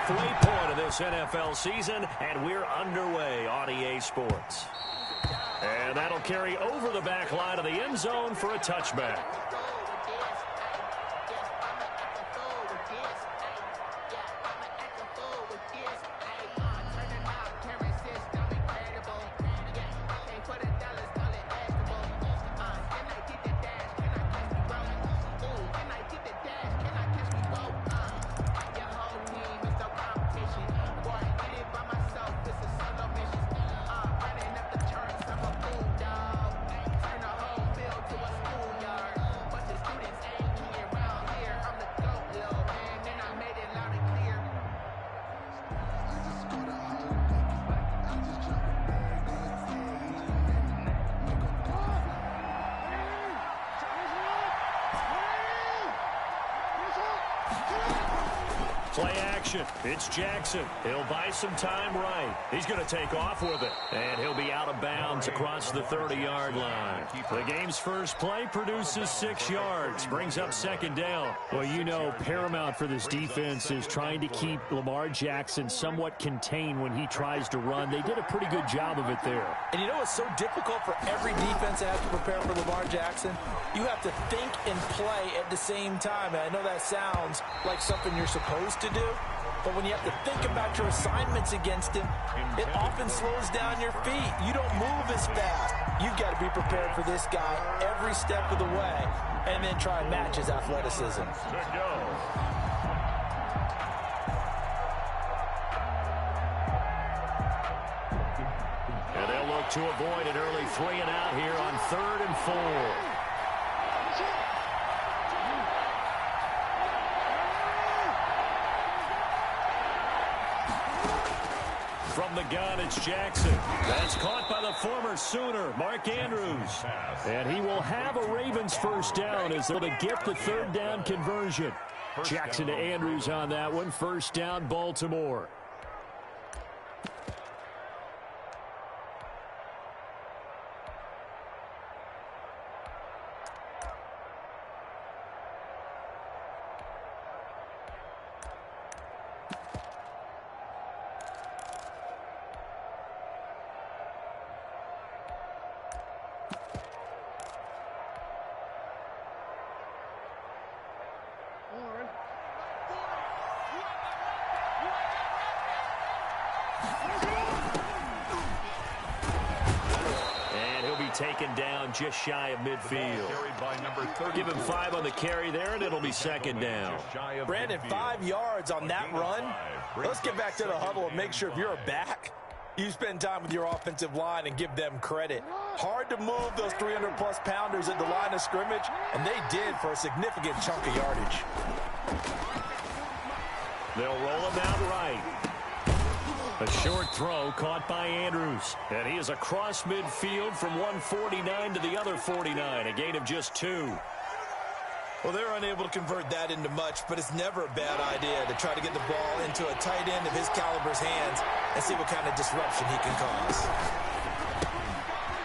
halfway point of this NFL season, and we're underway on EA Sports. And that'll carry over the back line of the end zone for a touchback. Play action. It's Jackson. He'll buy some time right. He's going to take off with it. And he'll be out of bounds across the 30-yard line. The game's first play produces 6 yards. Brings up second down. Well, you know, paramount for this defense is trying to keep Lamar Jackson somewhat contained when he tries to run. They did a pretty good job of it there. And you know it's so difficult for every defense to have to prepare for Lamar Jackson? You have to think and play at the same time. And I know that sounds like something you're supposed to do, but when you have to think about your assignments against him, it often slows down your feet. You don't move as fast. You've got to be prepared for this guy every step of the way and then try and match his athleticism. And they'll look to avoid an early 3 and out here on 3rd and 4. From the gun, it's Jackson. That's caught by the former Sooner, Mark Andrews. And he will have a Ravens first down as they'll get the 3rd down conversion. Jackson to Andrews on that one. First down, Baltimore. Taken down just shy of midfield. Give him 5 on the carry there, and it'll be second down. Brandon, 5 yards on that run. Let's get back to the huddle and make sure if you're a back, you spend time with your offensive line and give them credit. Hard to move those 300-plus pounders at the line of scrimmage, and they did for a significant chunk of yardage. They'll roll him out right. A short throw caught by Andrews. And he is across midfield from 149 to the other 49. A gain of just 2. Well, they're unable to convert that into much, but it's never a bad idea to try to get the ball into a tight end of his caliber's hands and see what kind of disruption he can cause.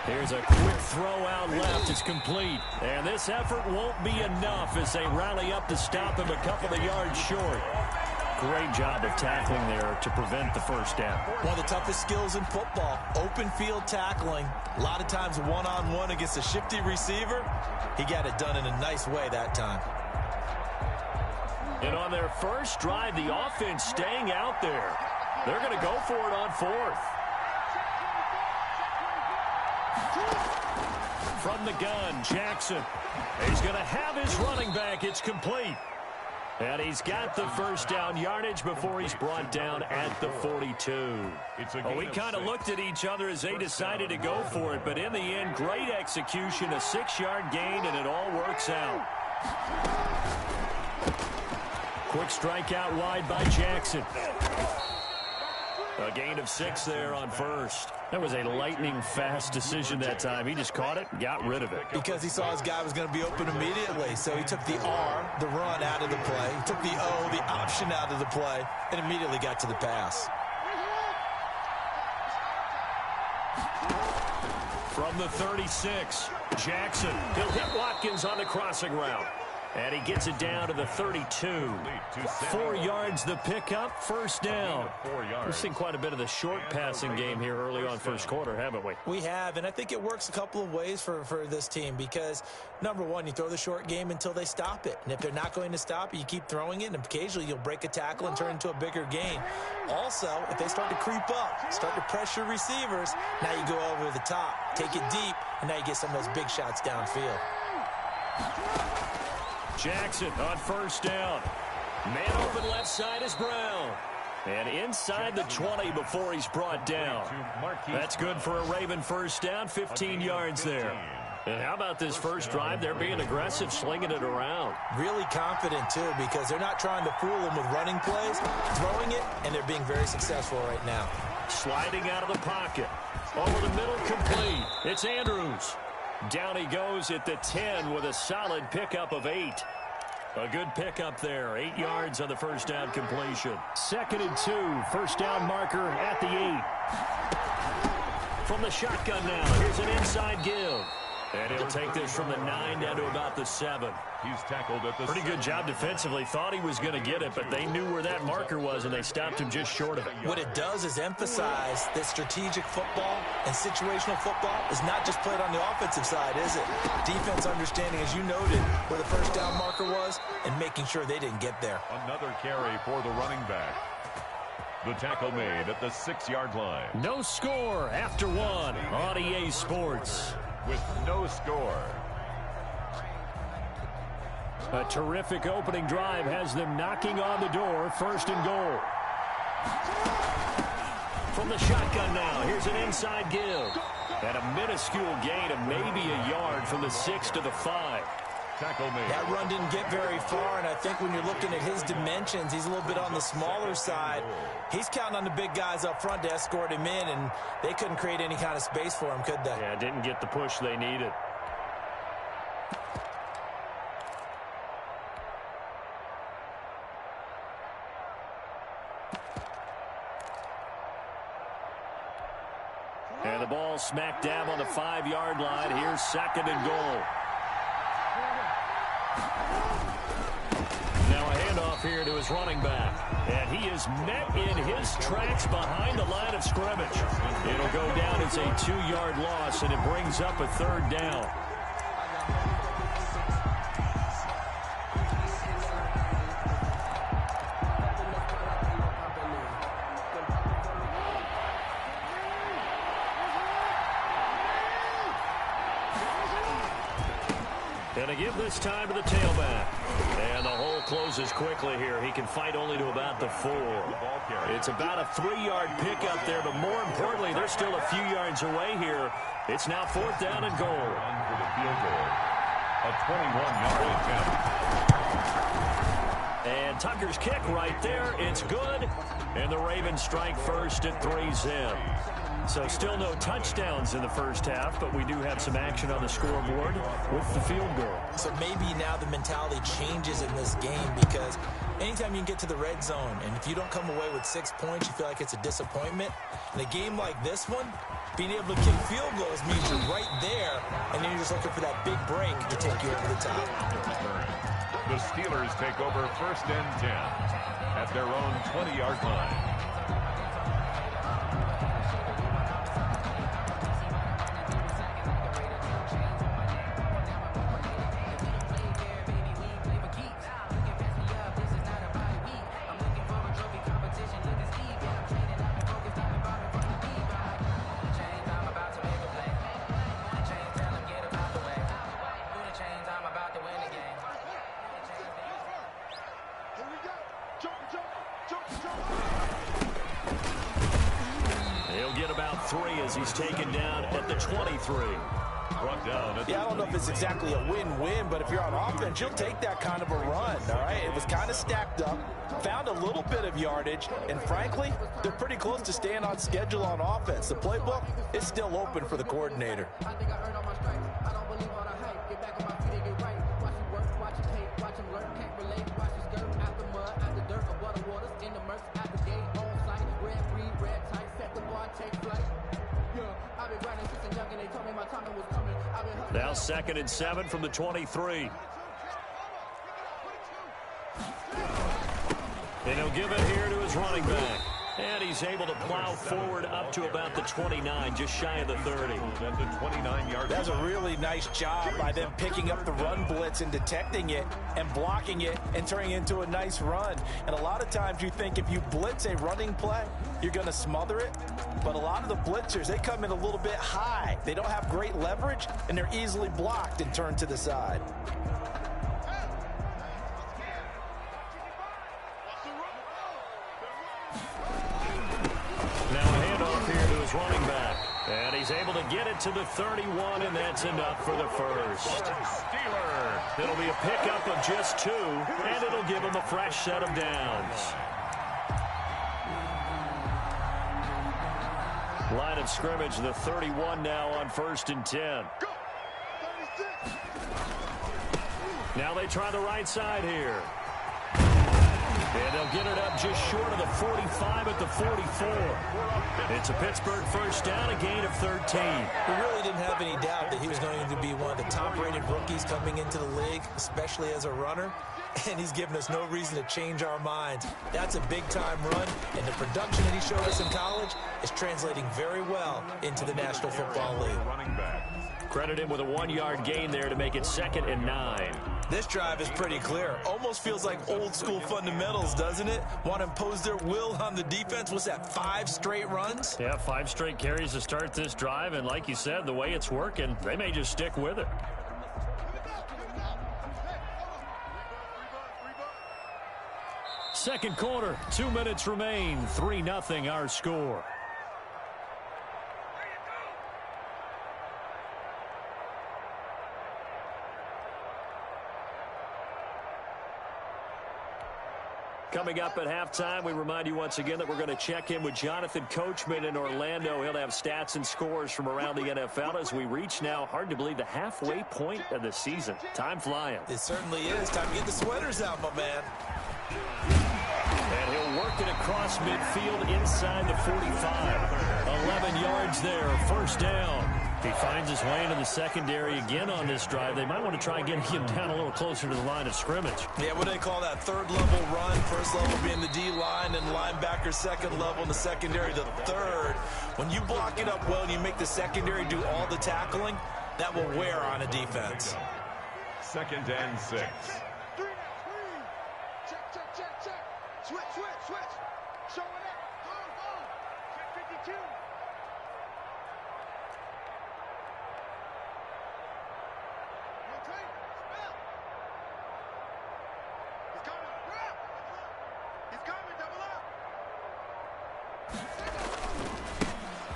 Here's a quick throw out left. It's complete. And this effort won't be enough as they rally up to stop him a couple of yards short. Great job of tackling there to prevent the first down. One of the toughest skills in football, open field tackling. A lot of times one-on-one against a shifty receiver. He got it done in a nice way that time. And on their first drive, the offense staying out there. They're going to go for it on 4th. From the gun, Jackson. He's going to have his running back. It's complete. And he's got the first down yardage before he's brought down at the 42. Well, we kind of looked at each other as they decided to go for it, but in the end, great execution, a 6-yard gain, and it all works out. Quick strike out wide by Jackson. A gain of 6 there on first. That was a lightning-fast decision that time. He just caught it and got rid of it. Because he saw his guy was going to be open immediately. So he took the R, the run, out of the play. He took the O, the option, out of the play, and immediately got to the pass. From the 36, Jackson. He'll hit Watkins on the crossing route. And he gets it down to the 32. 4 yards the pickup, first down. We've seen quite a bit of the short passing game here early on first quarter, haven't we? We have, and I think it works a couple of ways for this team because, number one, you throw the short game until they stop it. And if they're not going to stop it, you keep throwing it, and occasionally you'll break a tackle and turn it into a bigger gain. Also, if they start to creep up, start to pressure receivers, now you go over the top, take it deep, and now you get some of those big shots downfield. Jackson on first down. Man open left side is Brown. And inside the 20 before he's brought down. That's good for a Raven first down, 15 yards there. And how about this first drive? They're being aggressive, slinging it around. Really confident, too, because they're not trying to fool them with running plays, throwing it, and they're being very successful right now. Sliding out of the pocket. Over the middle, complete. It's Andrews. Down he goes at the 10 with a solid pickup of 8. A good pickup there. 8 yards on the first down completion. 2nd and 2. First down marker at the 8. From the shotgun now. Here's an inside give. And he'll take this from the 9 down to about the 7. He's tackled at the Pretty good job defensively. Thought he was going to get it, but they knew where that marker was, and they stopped him just short of it. What it does is emphasize that strategic football and situational football is not just played on the offensive side, is it? Defense understanding, as you noted, where the first down marker was and making sure they didn't get there. Another carry for the running back. The tackle made at the 6-yard line. No score after 1 on EA Sports. With no score. A terrific opening drive has them knocking on the door. 1st and goal. From the shotgun now, here's an inside give. And a minuscule gain of maybe a yard from the 6 to the 5. Tackle made. That run didn't get very far, and I think when you're looking at his dimensions, he's a little bit on the smaller side. He's counting on the big guys up front to escort him in, and they couldn't create any kind of space for him, could they? Yeah, didn't get the push they needed. And the ball smack dab on the 5-yard line. Here's 2nd and goal. Now a handoff here to his running back. And he is met in his tracks behind the line of scrimmage. It'll go down as a 2-yard loss, and it brings up a 3rd down. And a give this time to the tailback. And the hole closes quickly here. He can fight only to about the 4. It's about a 3-yard pickup there, but more importantly, they're still a few yards away here. It's now 4th down and goal. For the field goal. A 21-yard attempt. And Tucker's kick right there. It's good. And the Ravens strike first at 3-zip. So still no touchdowns in the first half, but we do have some action on the scoreboard with the field goal. So maybe now the mentality changes in this game because anytime you can get to the red zone, and if you don't come away with 6 points, you feel like it's a disappointment. In a game like this one, being able to kick field goals means you're right there, and then you're just looking for that big break to take you over the top. The Steelers take over 1st and 10 at their own 20-yard line. He'll get about 3 as he's taken down at the 23. Yeah, I don't know if it's exactly a win-win, but if you're on offense, you'll take that kind of a run, all right? It was kind of stacked up, found a little bit of yardage, and frankly, they're pretty close to staying on schedule on offense. The playbook is still open for the coordinator. Now 2nd and 7 from the 23. He'll give it here to his running back. And he's able to plow forward up to about the 29, just shy of the 30. At the 29-yard line. That's a really nice job by them picking up the run blitz and detecting it and blocking it and turning it into a nice run. And a lot of times you think if you blitz a running play, you're going to smother it. But a lot of the blitzers, they come in a little bit high. They don't have great leverage, and they're easily blocked and turned to the side. Running back, and he's able to get it to the 31, and that's enough for the first. Steeler. It'll be a pickup of just 2, and it'll give him a fresh set of downs. Line of scrimmage, the 31 now on 1st and 10. Now they try the right side here. And they'll get it up just short of the 45 at the 44. It's a Pittsburgh first down, a gain of 13. We really didn't have any doubt that he was going to be one of the top-rated rookies coming into the league, especially as a runner. And he's given us no reason to change our minds. That's a big-time run, and the production that he showed us in college is translating very well into the National Football League. Running back. Credit him with a 1-yard gain there to make it 2nd and 9. This drive is pretty clear. Almost feels like old-school fundamentals, doesn't it? Want to impose their will on the defense. What's that, 5 straight runs? Yeah, 5 straight carries to start this drive, and like you said, the way it's working, they may just stick with it. Second quarter, 2 minutes remain, 3-0 our score. Coming up at halftime, we remind you once again that we're going to check in with Jonathan Coachman in Orlando. He'll have stats and scores from around the NFL as we reach now, hard to believe, the halfway point of the season. Time flying. It certainly is. Time to get the sweaters out, my man. And he'll work it across midfield inside the 45. 11 yards there, first down. He finds his way into the secondary again on this drive. They might want to try getting him down a little closer to the line of scrimmage. Yeah, what do they call that? Third level run. First level being the D-line and linebacker. Second level in the secondary, the third. When you block it up well and you make the secondary do all the tackling, that will wear on a defense. 2nd and 6. Switch. Showing up. Go. Check 52.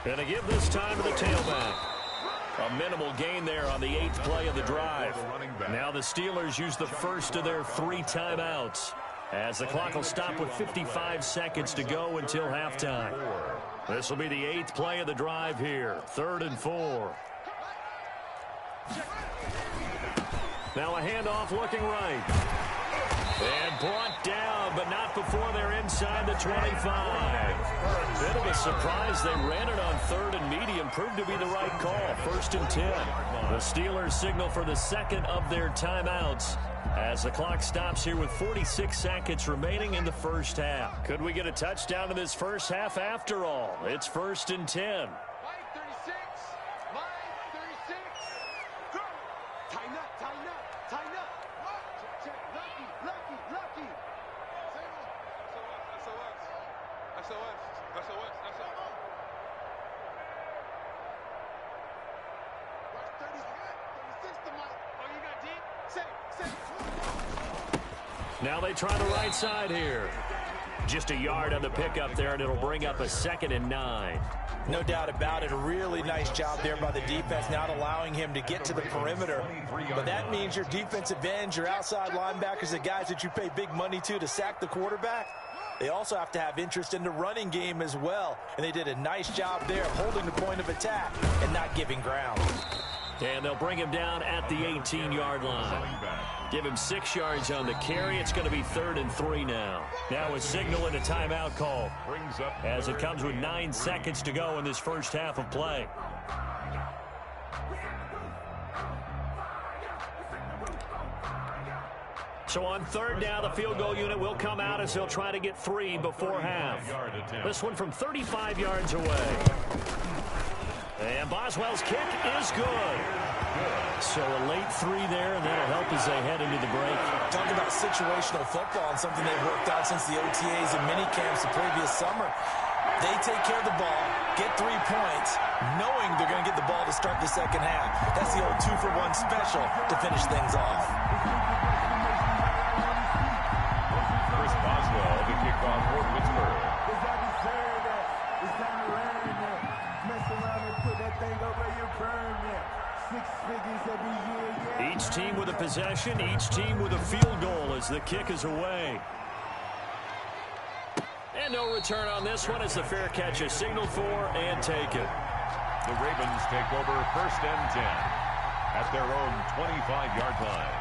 And to give this time to the tailback. A minimal gain there on the 8th play of the drive. Now the Steelers use the first of their 3 timeouts, as the clock will stop with 55 seconds to go until halftime. This will be the 8th play of the drive here. 3rd and 4. Now a handoff looking right. And brought down, but not before they're inside the 25. Bit of a surprise. They ran it on 3rd and medium. Proved to be the right call. 1st and 10. The Steelers signal for the second of their timeouts as the clock stops here with 46 seconds remaining in the first half. Could we get a touchdown in this first half after all? It's 1st and 10. Now they try the right side here. Just a yard on the pickup there, and it'll bring up a 2nd and 9. No doubt about it. A really nice job there by the defense, not allowing him to get to the perimeter. But that means your defensive ends, your outside linebackers, the guys that you pay big money to sack the quarterback, they also have to have interest in the running game as well. And they did a nice job there of holding the point of attack and not giving ground. And they'll bring him down at the 18-yard line. Give him 6 yards on the carry. It's going to be 3rd and 3 now. Now a signal and a timeout call as it comes with 9 seconds to go in this first half of play. So on third down, the field goal unit will come out as he'll try to get 3 before half. This one from 35 yards away. And Boswell's kick is good. So a late 3 there, and that'll help as they head into the break. Talk about situational football and something they've worked out since the OTAs and mini camps the previous summer. They take care of the ball, get 3 points, knowing they're going to get the ball to start the second half. That's the old 2-for-1 special to finish things off. Chris Boswell, the kickoff for Pittsburgh. Each team with a possession, each team with a field goal as the kick is away. And no return on this one as the fair catch is signaled for and taken. The Ravens take over 1st and 10 at their own 25-yard line.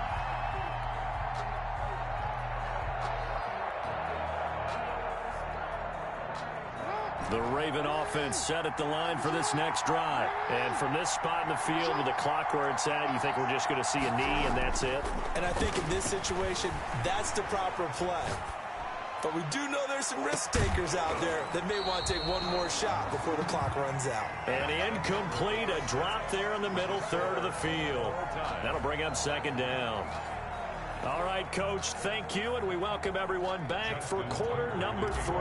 The Raven offense set at the line for this next drive. And from this spot in the field with the clock where it's at, you think we're just going to see a knee and that's it? And I think in this situation, that's the proper play. But we do know there's some risk takers out there that may want to take one more shot before the clock runs out. And incomplete, a drop there in the middle third of the field. That'll bring up 2nd down. All right, Coach, thank you, and we welcome everyone back for quarter number 3.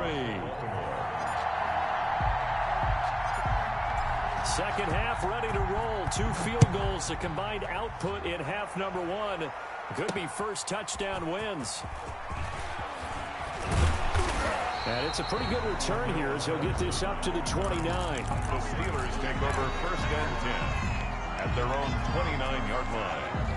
Second half ready to roll. 2 field goals, the combined output in half number 1. Could be first touchdown wins. And it's a pretty good return here as he'll get this up to the 29. The Steelers take over 1st and 10 at their own 29-yard line.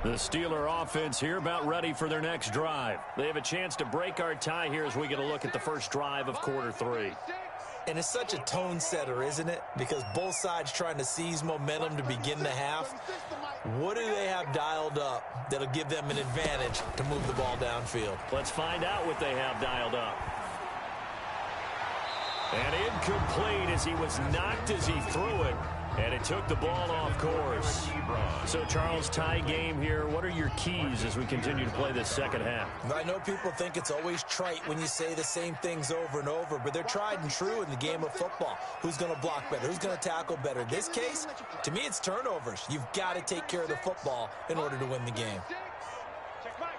The Steeler offense here about ready for their next drive. They have a chance to break our tie here as we get a look at the first drive of quarter 3. And it's such a tone setter, isn't it? Because both sides trying to seize momentum to begin the half. What do they have dialed up that'll give them an advantage to move the ball downfield? Let's find out what they have dialed up. And incomplete as he was knocked as he threw it. And it took the ball off course. So, Charles, tie game here. What are your keys as we continue to play this second half? I know people think it's always trite when you say the same things over and over, but they're tried and true in the game of football. Who's going to block better? Who's going to tackle better? In this case, to me, it's turnovers. You've got to take care of the football in order to win the game. Check right.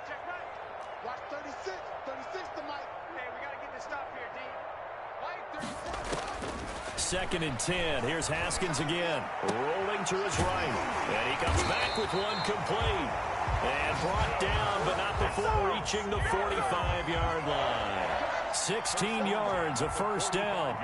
Watch 36. 36 to Mike. Hey, we got to get this stop here, D. Mike, 36. 2nd and 10. Here's Haskins again. Rolling to his right. And he comes back with one complete. And brought down, but not before reaching the 45-yard line. 16 yards, a first down.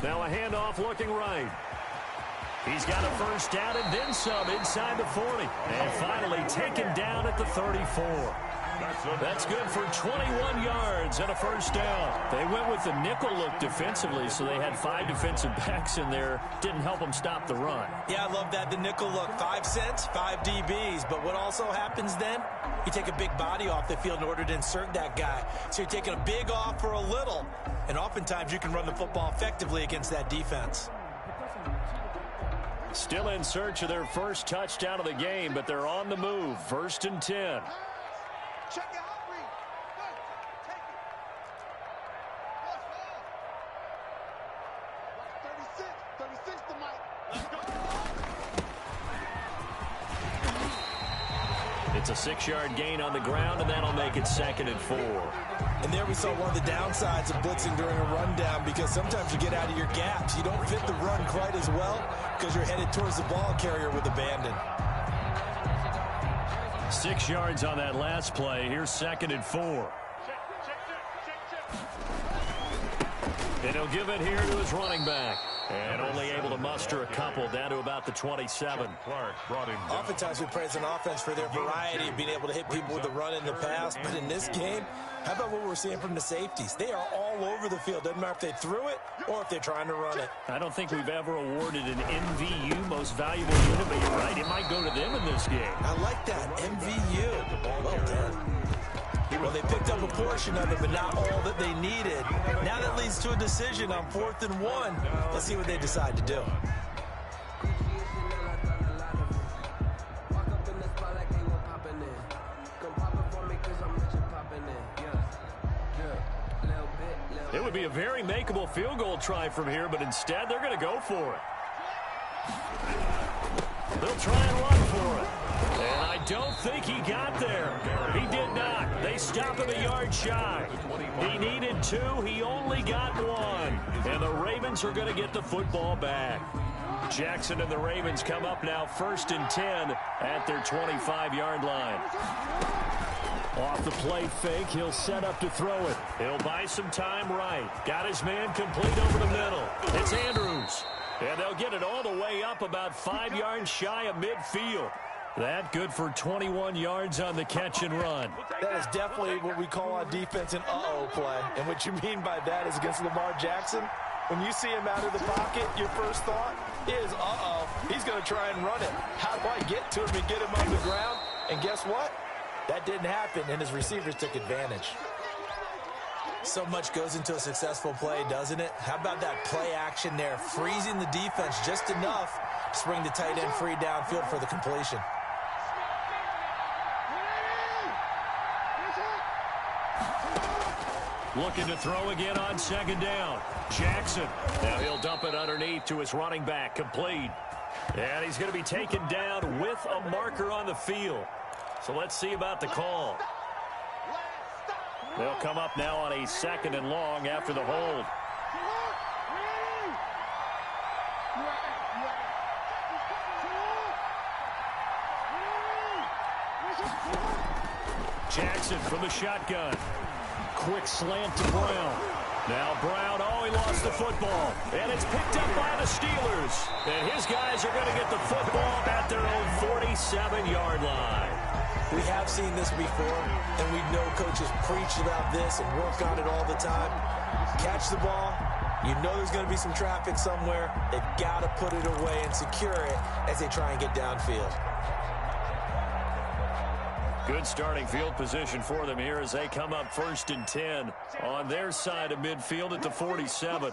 Now a handoff looking right. He's got a first down and then some inside the 40. And finally taken down at the 34. That's good for 21 yards and a first down. They went with the nickel look defensively, so they had 5 defensive backs in there. Didn't help them stop the run. Yeah, I love that, the nickel look. 5 cents, 5 DBs. But what also happens then? You take a big body off the field in order to insert that guy. So you're taking a big off for a little. And oftentimes you can run the football effectively against that defense. Still in search of their first touchdown of the game, but they're on the move. 1st and 10. Check it out, Reed. Good. Take it. Watch 36 to Mike. Let's go. It's a 6-yard gain on the ground, and that'll make it 2nd and 4. And there we saw one of the downsides of blitzing during a rundown, because sometimes you get out of your gaps. You don't fit the run quite as well because you're headed towards the ball carrier with abandon. 6 yards on that last play. Here's 2nd and 4. And he'll give it here to his running back. And only able to muster a couple down to about the 27. Oftentimes we praise an offense for their variety of being able to hit people with the run in the pass. But in this game, how about what we're seeing from the safeties? They are all over the field. Doesn't matter if they threw it or if they're trying to run it. I don't think we've ever awarded an MVU, most valuable unit, but you're right. It might go to them in this game. I like that. MVU. Well done. Well, they picked up a portion of it, but not all that they needed. Now that leads to a decision on 4th and 1. Let's see what they decide to do. It would be a very makeable field goal try from here, but instead they're going to go for it. They'll try and run for it. And I don't think he got there. He did not. They stop him a yard shy. He needed 2. He only got 1. And the Ravens are going to get the football back. Jackson and the Ravens come up now 1st and 10 at their 25-yard line. Off the play fake, he'll set up to throw it. He'll buy some time right. Got his man complete over the middle. It's Andrews. And they'll get it all the way up about 5 yards shy of midfield. That good for 21 yards on the catch and run. That is definitely what we call on defense an uh-oh play. And what you mean by that is against Lamar Jackson, when you see him out of the pocket, your first thought is, uh-oh, he's going to try and run it. How do I get to him and get him on the ground? And guess what? That didn't happen, and his receivers took advantage. So much goes into a successful play, doesn't it? How about that play action there, freezing the defense just enough to bring the tight end free downfield for the completion. Looking to throw again on 2nd down. Jackson. Now he'll dump it underneath to his running back. Complete. And he's going to be taken down with a marker on the field. So let's see about the call. They'll come up now on a 2nd and long after the hold. Jackson from the shotgun. Quick slant to Brown. Now Brown, he lost the football. And it's picked up by the Steelers. And his guys are going to get the football at their own 47-yard line. We have seen this before, and we know coaches preach about this and work on it all the time. Catch the ball. You know there's going to be some traffic somewhere. They've got to put it away and secure it as they try and get downfield. Good starting field position for them here as they come up 1st and 10 on their side of midfield at the 47.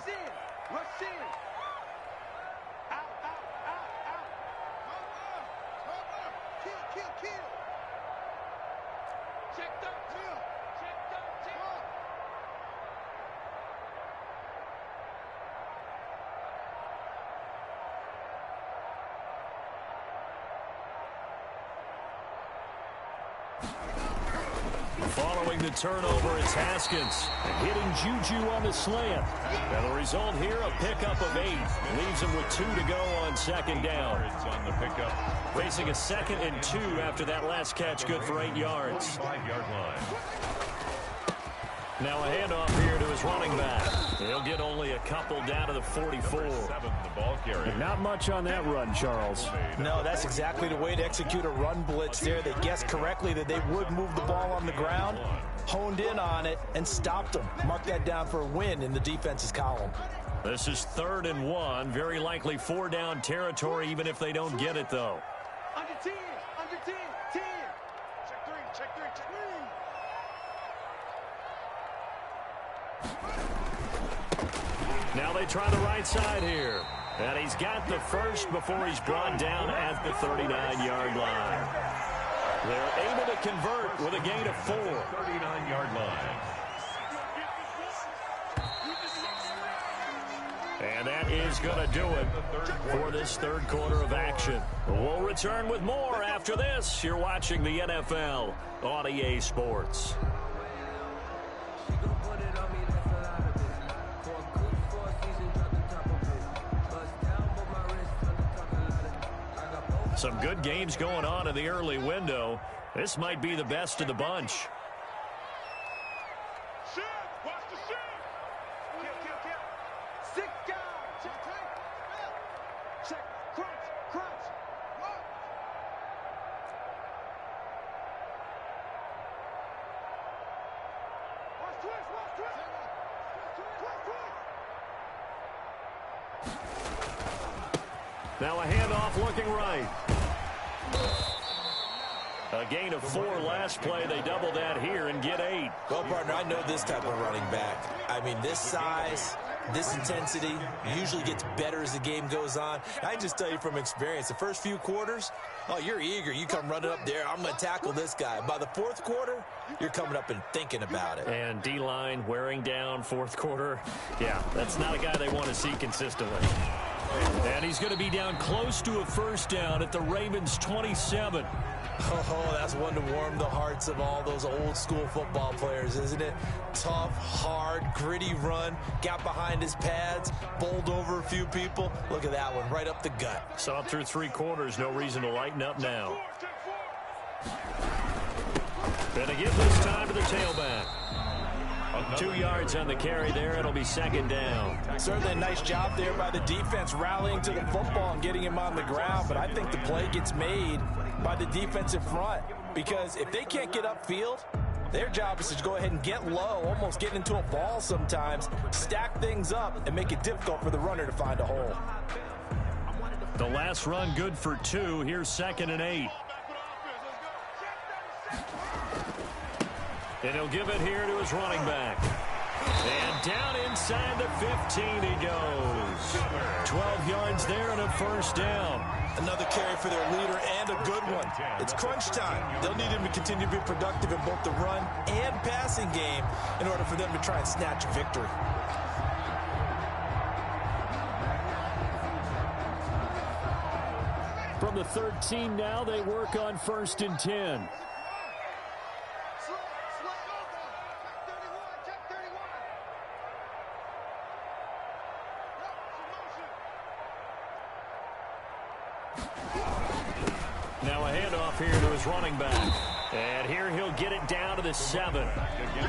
Following the turnover, it's Haskins hitting Juju on the slant. And the result here, a pickup of 8. Leaves him with 2 to go on 2nd down. On the pickup. Facing a 2nd and 2 after that last catch, good for 8 yards. 5-yard line. Now a handoff here to his running back. He'll get only a couple down to the 44. 7, the ball carrier. Not much on that run, Charles. No, that's exactly the way to execute a run blitz there. They guessed correctly that they would move the ball on the ground, honed in on it, and stopped them. Mark that down for a win in the defense's column. This is 3rd and 1. Very likely 4-down territory, even if they don't get it, though. Under 10, 10. Check 3, check 3, check 3. Now they try the right side here. And he's got the first before he's brought down at the 39-yard line. They're able to convert with a gain of 4. 39-yard line. And that is going to do it for this 3rd quarter of action. We'll return with more after this. You're watching the NFL on EA Sports. Some good games going on in the early window. This might be the best of the bunch. Shift. Watch the shift. Kill. 6 guys. Check. Crunch. What? Watch twist. Now a handoff looking right. A gain of 4 last play. They double that here and get 8. Well, partner, I know this type of running back. I mean, this size, this intensity usually gets better as the game goes on. I can just tell you from experience, the first few quarters, oh, you're eager. You come running up there, I'm going to tackle this guy. By the fourth quarter, you're coming up and thinking about it. And D-line wearing down fourth quarter. Yeah, that's not a guy they want to see consistently. And he's going to be down close to a first down at the Ravens' 27. Oh, that's one to warm the hearts of all those old school football players, isn't it? Tough, hard, gritty run, got behind his pads, bowled over a few people. Look at that one, right up the gut. Saw it through 3 quarters, no reason to lighten up now. Gonna give this time to the tailback. 2 yards on the carry there. It'll be second down. Certainly a nice job there by the defense rallying to the football and getting him on the ground, but I think the play gets made by the defensive front because if they can't get upfield, their job is to go ahead and get low, almost get into a ball sometimes, stack things up, and make it difficult for the runner to find a hole. The last run good for 2. Here's 2nd and 8. And he'll give it here to his running back. And down inside the 15 he goes. 12 yards there and a first down. Another carry for their leader and a good one. It's crunch time. They'll need him to continue to be productive in both the run and passing game in order for them to try and snatch a victory. From the 13 now, they work on 1st and 10. Now a handoff here to his running back. And here he'll get it down to the 7.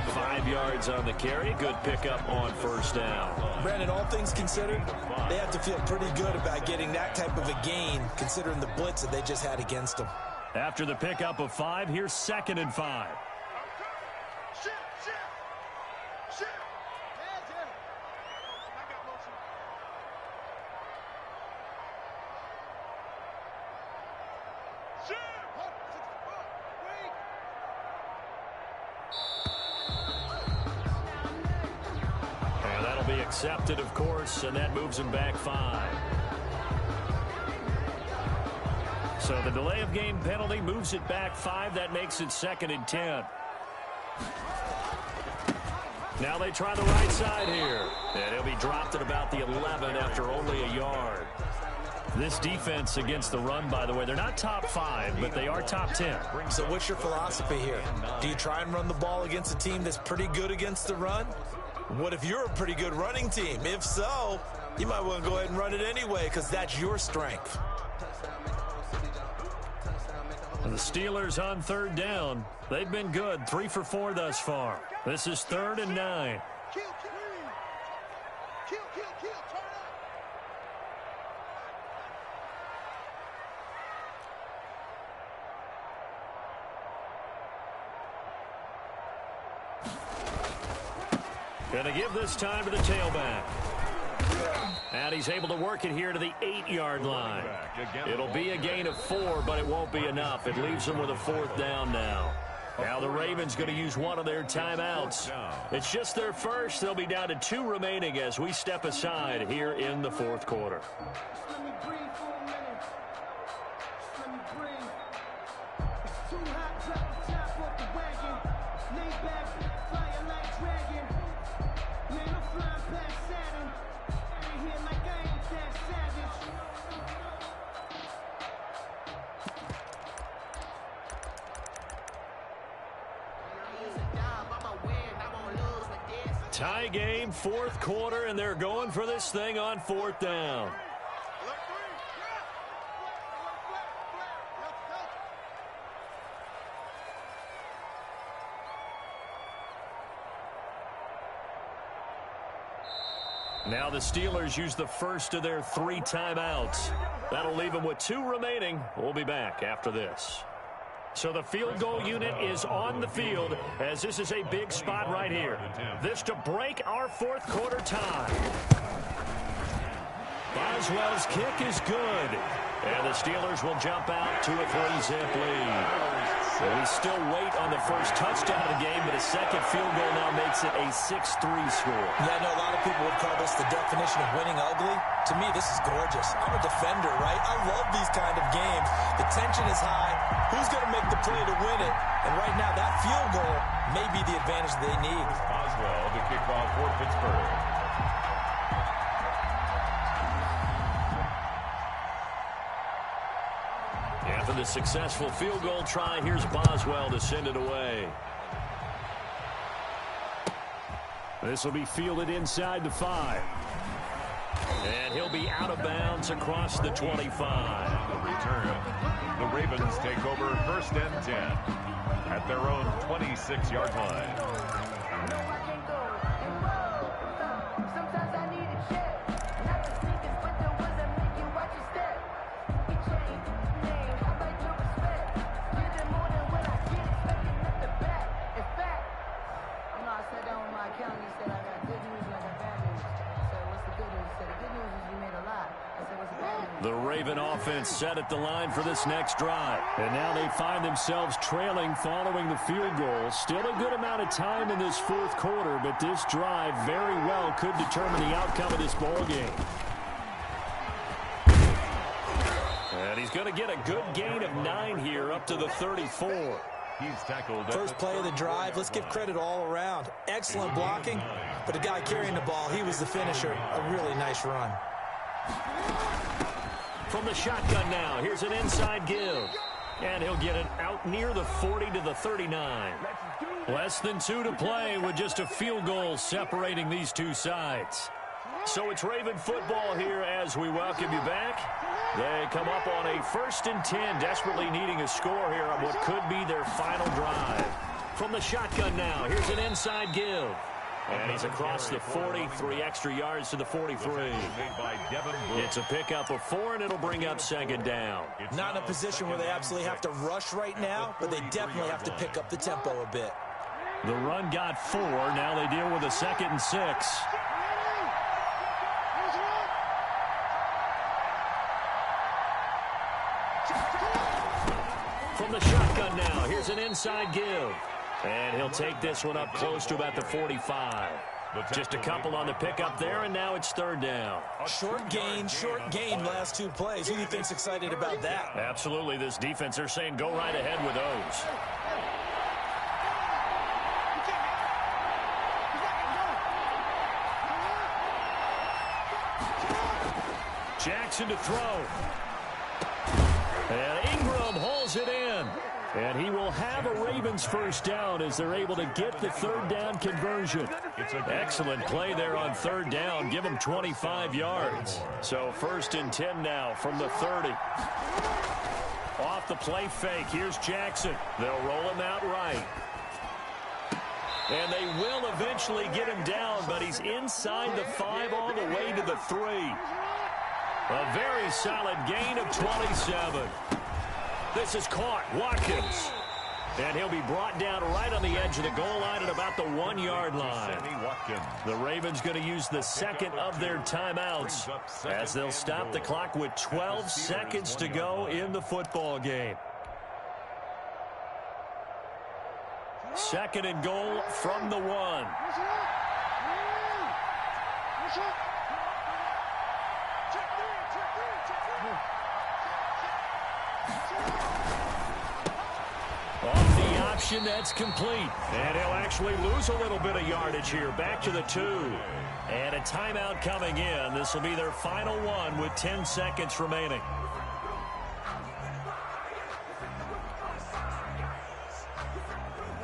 5 yards on the carry. Good pickup on first down. Brandon, all things considered, they have to feel pretty good about getting that type of a gain considering the blitz that they just had against them. After the pickup of 5, here's 2nd and 5. Accepted, of course, and that moves him back 5. So the delay of game penalty moves it back 5. That makes it 2nd and 10. Now they try the right side here. And he'll be dropped at about the 11 after only a yard. This defense against the run, by the way, they're not top 5, but they are top 10. So what's your philosophy here? Do you try and run the ball against a team that's pretty good against the run? What if you're a pretty good running team? If so, you might want to go ahead and run it anyway because that's your strength. And the Steelers on 3rd down. They've been good, 3 for 4 thus far. This is 3rd and 9. Kill. Turn up. Gonna give this time to the tailback. And he's able to work it here to the 8-yard line. It'll be a gain of 4, but it won't be enough. It leaves them with a 4th down now. Now the Ravens going to use one of their timeouts. It's just their first. They'll be down to 2 remaining as we step aside here in the 4th quarter. Let me breathe for a minute. Let me breathe. It's too hot, drop the top off the wagon. Lay back, fire like dragon. Man, I'm flying past Saturn. Ain't here like I ain't that savage. Tie game, 4th quarter, and they're going for this thing on 4th down. Now the Steelers use the first of their 3 timeouts. That'll leave them with 2 remaining. We'll be back after this. So the field goal unit is on the field as this is a big spot right here. This to break our 4th quarter tie. Boswell's kick is good. And the Steelers will jump out to a 3-zip lead. So we still wait on the first touchdown of the game, but a second field goal now makes it a 6-3 score. Yeah, I know a lot of people would call this the definition of winning ugly. To me, this is gorgeous. I'm a defender, right? I love these kind of games. The tension is high. Who's going to make the play to win it? And right now, that field goal may be the advantage they need. Boswell, the kickoff for Pittsburgh. After the successful field goal try, here's Boswell to send it away. This will be fielded inside the 5. And he'll be out of bounds across the 25. The return. The Ravens take over 1st and 10 at their own 26-yard line. The Raven offense set at the line for this next drive. And now they find themselves trailing following the field goal. Still a good amount of time in this 4th quarter, but this drive very well could determine the outcome of this ball game. And he's going to get a good gain of 9 here up to the 34. He's tackled. First play of the drive. Let's give credit all around. Excellent blocking, but the guy carrying the ball, he was the finisher. A really nice run. From the shotgun now, here's an inside give. And he'll get it out near the 40 to the 39. Less than 2 to play with just a field goal separating these 2 sides. So it's Raven football here as we welcome you back. They come up on a 1st and 10, desperately needing a score here on what could be their final drive. From the shotgun now, here's an inside give. And he's across the 40, 3 extra yards to the 43. It's a pickup of 4, and it'll bring up 2nd down. Not in a position where they absolutely have to rush right now, but they definitely have to pick up the tempo a bit. The run got 4. Now they deal with a 2nd and 6. From the shotgun now, here's an inside give. And he'll take this one up close to about the 45. Just a couple on the pickup there, and now it's 3rd down. Short gain last 2 plays. Who do you think's excited about that? Absolutely. This defense, they're saying go right ahead with those. Jackson to throw. And Ingram hauls it in. And he will have a Ravens 1st down as they're able to get the 3rd down conversion. Excellent play there on 3rd down. Give them 25 yards. So 1st and 10 now from the 30. Off the play fake. Here's Jackson. They'll roll him out right. And they will eventually get him down, but he's inside the 5 all the way to the 3. A very solid gain of 27. This is caught. Watkins. And he'll be brought down right on the edge of the goal line at about the 1-yard line. The Ravens going to use the 2nd of their timeouts as they'll stop the clock with 12 seconds to go in the football game. 2nd and goal from the 1. Off the option, that's complete. And he'll actually lose a little bit of yardage here. Back to the 2. And a timeout coming in. This will be their final one with 10 seconds remaining.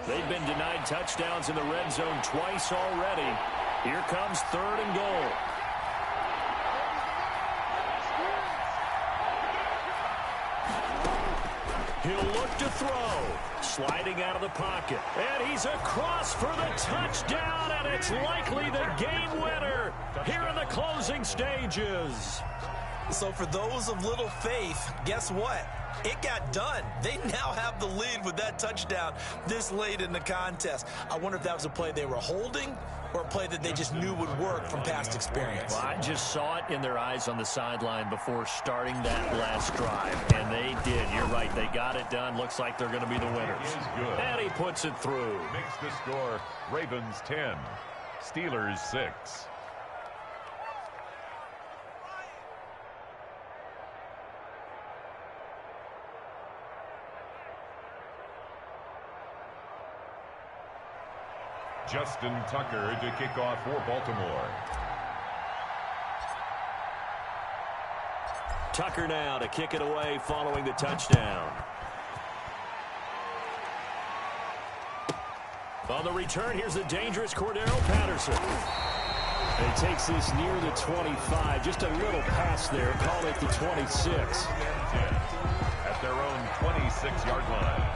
They've been denied touchdowns in the red zone twice already. Here comes 3rd and goal. He'll look to throw. Sliding out of the pocket. And he's across for the touchdown, and it's likely the game winner here in the closing stages. So for those of little faith, guess what? It got done. They now have the lead with that touchdown this late in the contest. I wonder if that was a play they were holding or a play that they just knew would work from past experience. Well, I just saw it in their eyes on the sideline before starting that last drive, and they did. You're right. They got it done. Looks like they're going to be the winners. And he puts it through. Makes the score Ravens 10, Steelers 6. Justin Tucker to kick off for Baltimore. Tucker now to kick it away following the touchdown. On the return, here's the dangerous Cordero Patterson. He takes this near the 25. Just a little pass there. Call it the 26. At their own 26-yard line.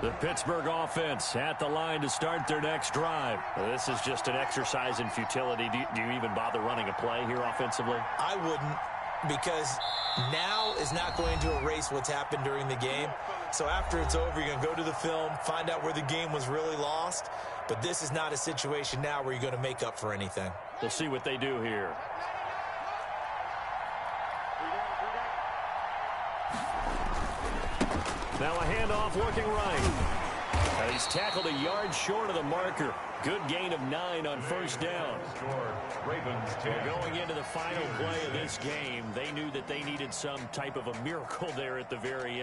The Pittsburgh offense at the line to start their next drive. This is just an exercise in futility. Do you even bother running a play here offensively? I wouldn't, because now is not going to erase what's happened during the game. So after it's over, you're going to go to the film, find out where the game was really lost. But this is not a situation now where you're going to make up for anything. We'll see what they do here. Now a handoff looking right. And he's tackled a yard short of the marker. Good gain of 9 on first down. Ravens 10. Going into the final play of this game, they knew that they needed some type of a miracle there at the very